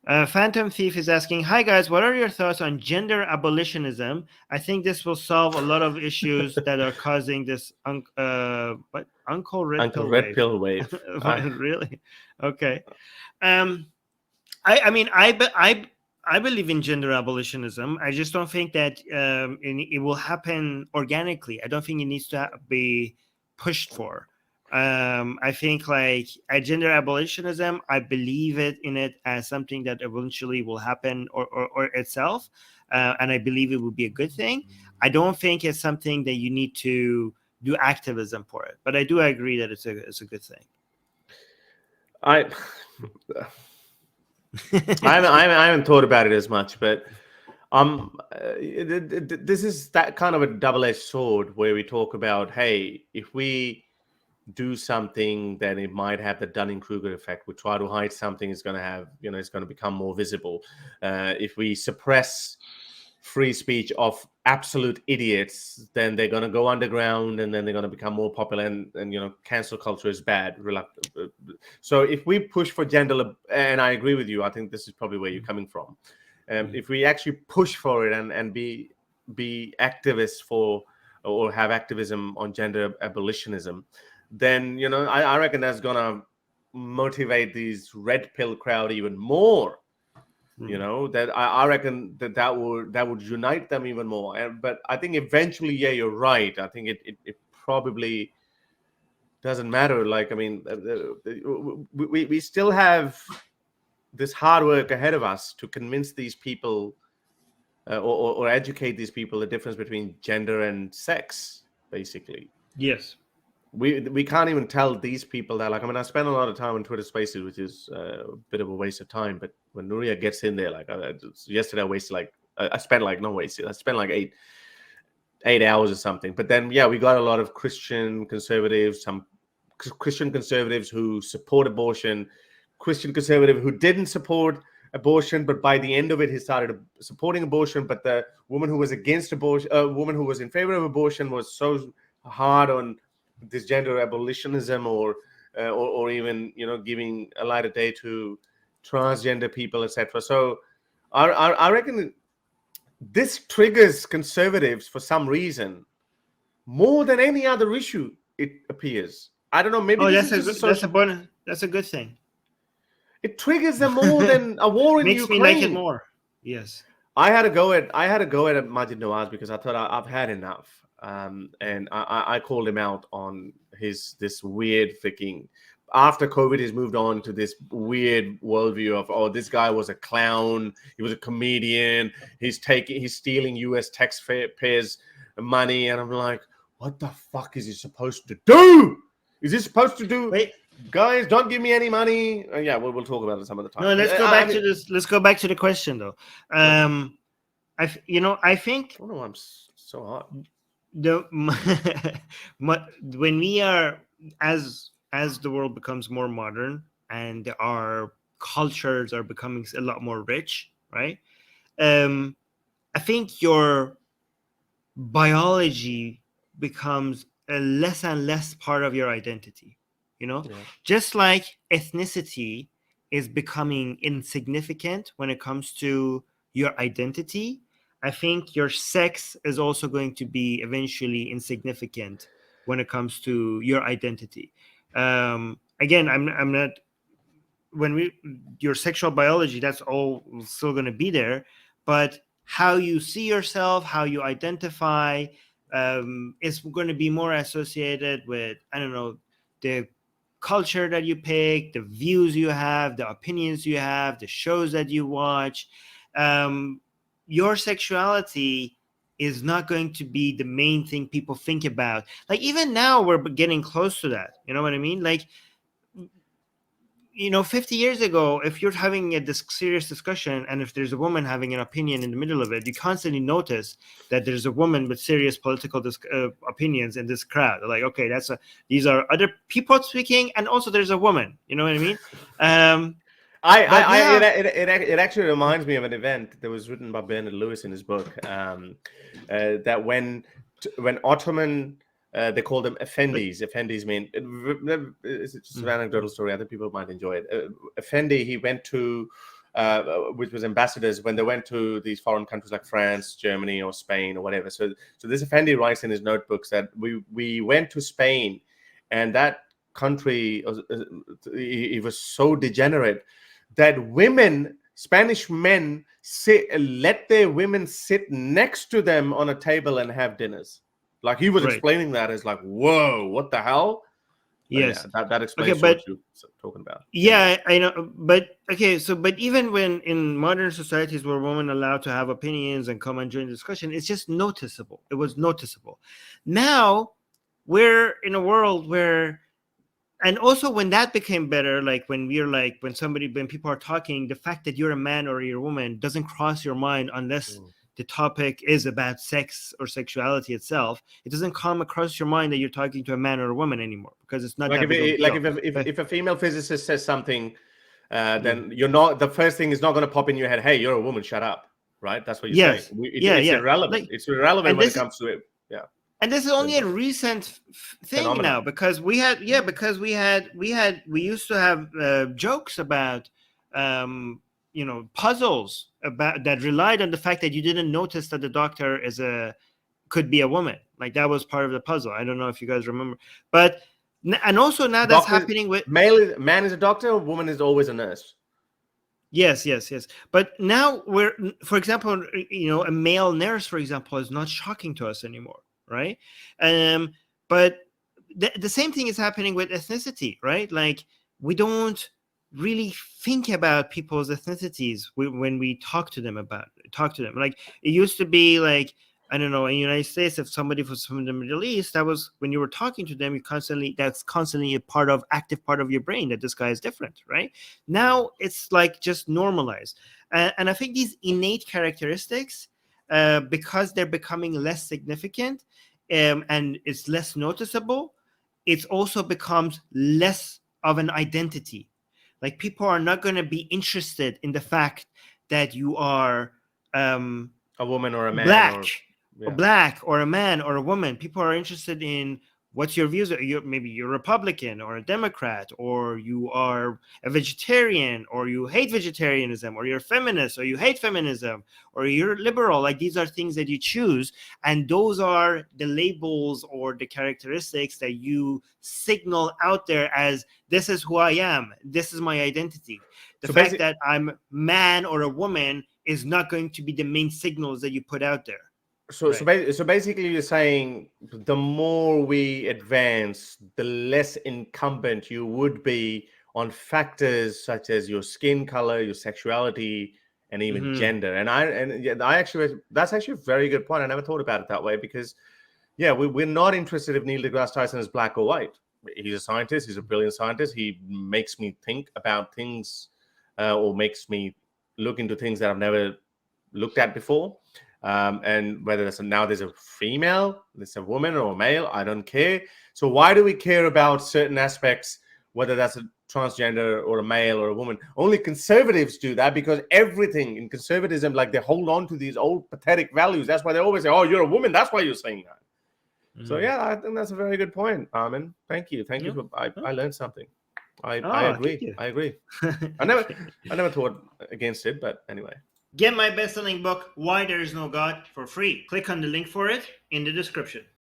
Phantom Thief is asking, "Hi guys, what are your thoughts on gender abolitionism? I think this will solve a lot of issues that are causing this Uncle Red Uncle Pill Red wave." Pill wave. Really? Okay. I mean, I believe in gender abolitionism. I just don't think that it will happen organically. I don't think it needs to be pushed for. I think like a gender abolitionism, I believe in it as something that eventually will happen or itself, and I believe it will be a good thing. I don't think it's something that you need to do activism for it, but I do agree that it's a good thing. I haven't thought about it as much, but this is that kind of a double-edged sword where we talk about, hey, if we do something, then it might have the Dunning-Kruger effect. We try to hide something, it's going to have, it's going to become more visible. If we suppress free speech of absolute idiots, then they're going to go underground, and then they're going to become more popular, and cancel culture is bad. So if we push for gender, and I agree with you, I think this is probably where you're coming from. If we actually push for it and be activists for, or have activism on gender abolitionism, then I reckon that's gonna motivate these red pill crowd even more. That I reckon that would unite them even more. But I think eventually, yeah, you're right. I think it probably doesn't matter. Like, I mean, we still have this hard work ahead of us to convince these people or educate these people the difference between gender and sex, basically. Yes. We can't even tell these people that, like, I mean, I spend a lot of time on Twitter Spaces, which is a bit of a waste of time. But when Nuria gets in there, like yesterday, I spent like 8 hours or something. But then, yeah, we got a lot of Christian conservatives, some Christian conservatives who support abortion, Christian conservative who didn't support abortion, but by the end of it, he started supporting abortion. But the woman who was against abortion, woman who was in favor of abortion, was so hard on this gender abolitionism, or even giving a light of day to transgender people, etc. So I reckon this triggers conservatives for some reason more than any other issue, it appears. I don't know, maybe this is just that's a good thing. It triggers them more than a war in Makes Ukraine. Me like it more. Yes. I had to go at Majid Nawaz because I thought I've had enough. And I called him out on this weird freaking, after COVID, he's moved on to this weird worldview of, oh, this guy was a clown, he was a comedian, he's stealing US taxpayers' money, and I'm like, what the fuck is he supposed to do? Is he supposed to do? Wait, guys, don't give me any money. Yeah, we'll talk about it some other time. No, let's go back to this. Let's go back to the question though. I think. Oh no, I'm so hot. When we are, as the world becomes more modern and our cultures are becoming a lot more rich, right? I think your biology becomes a less and less part of your identity. Just like ethnicity is becoming insignificant when it comes to your identity, I think your sex is also going to be eventually insignificant when it comes to your identity. Again, I'm not, your sexual biology, that's all still going to be there, but how you see yourself, how you identify, is going to be more associated with, I don't know, the culture that you pick, the views you have, the opinions you have, the shows that you watch. Your sexuality is not going to be the main thing people think about. Like, even now we're getting close to that. You know what I mean? Like, 50 years ago, if you're having this serious discussion and if there's a woman having an opinion in the middle of it, you constantly notice that there's a woman with serious political opinions in this crowd. They're like, okay, these are other people speaking, and also there's a woman. You know what I mean? It actually reminds me of an event that was written by Bernard Lewis in his book, that when Ottoman, they call them Effendis. Effendis mean, it's just an anecdotal story. Other people might enjoy it. Effendi, he went to which was ambassadors when they went to these foreign countries like France, Germany, or Spain, or whatever. So this Effendi writes in his notebooks that we went to Spain, and that country, it was so degenerate that Spanish men let their women sit next to them on a table and have dinners. Like he was explaining that as like, whoa, what the hell? Yes, yeah, that explains what you're talking about. Yeah, I know, but okay. So, but even when in modern societies where women are allowed to have opinions and come and join the discussion, it's just noticeable. It was noticeable. Now we're in a world where, and also when that became better, like when when people are talking, the fact that you're a man or you're a woman doesn't cross your mind unless the topic is about sex or sexuality itself. It doesn't come across your mind that you're talking to a man or a woman anymore, because it's not like if a female physicist says something, then you're not, the first thing is not going to pop in your head, hey, you're a woman, shut up, right? That's what you're saying. It's irrelevant. It's irrelevant when it comes to it. Yeah. And this is only a recent thing phenomenon. Now, because we used to have jokes about puzzles about that relied on the fact that you didn't notice that the doctor could be a woman. Like that was part of the puzzle. I don't know if you guys remember, but and also now that's happening with man is a doctor, woman is always a nurse. Yes. But now for example, a male nurse, for example, is not shocking to us anymore, right? But the same thing is happening with ethnicity, right? Like we don't really think about people's ethnicities when we talk to them. Like it used to be like, I don't know, in the United States, if somebody was from the Middle East, that was when you were talking to them, that's constantly active part of your brain, that this guy is different, right? Now it's like just normalized. And I think these innate characteristics, because they're becoming less significant and it's less noticeable, it also becomes less of an identity. Like people are not going to be interested in the fact that you are a woman or a man, black or a man or a woman. People are interested in what's your views. Maybe you're a Republican or a Democrat, or you are a vegetarian, or you hate vegetarianism, or you're a feminist, or you hate feminism, or you're liberal. Like these are things that you choose, and those are the labels or the characteristics that you signal out there as, this is who I am, this is my identity. The fact that I'm man or a woman is not going to be the main signals that you put out there. So basically you're saying the more we advance, the less incumbent you would be on factors such as your skin color, your sexuality, and even gender. And that's actually a very good point. I never thought about it that way, because we're not interested if Neil deGrasse Tyson is black or white. He's a scientist. He's a brilliant scientist. He makes me think about things, or makes me look into things that I've never looked at before. And whether there's a female, there's a woman or a male, I don't care. So why do we care about certain aspects, whether that's a transgender or a male or a woman? Only conservatives do that, because everything in conservatism, like they hold on to these old pathetic values. That's why they always say, oh, you're a woman, that's why you're saying that. So I think that's a very good point, Armin. Thank you. I learned something. I agree. I agree. I never thought against it, but anyway. Get my best-selling book, Why There Is No God, for free. Click on the link for it in the description.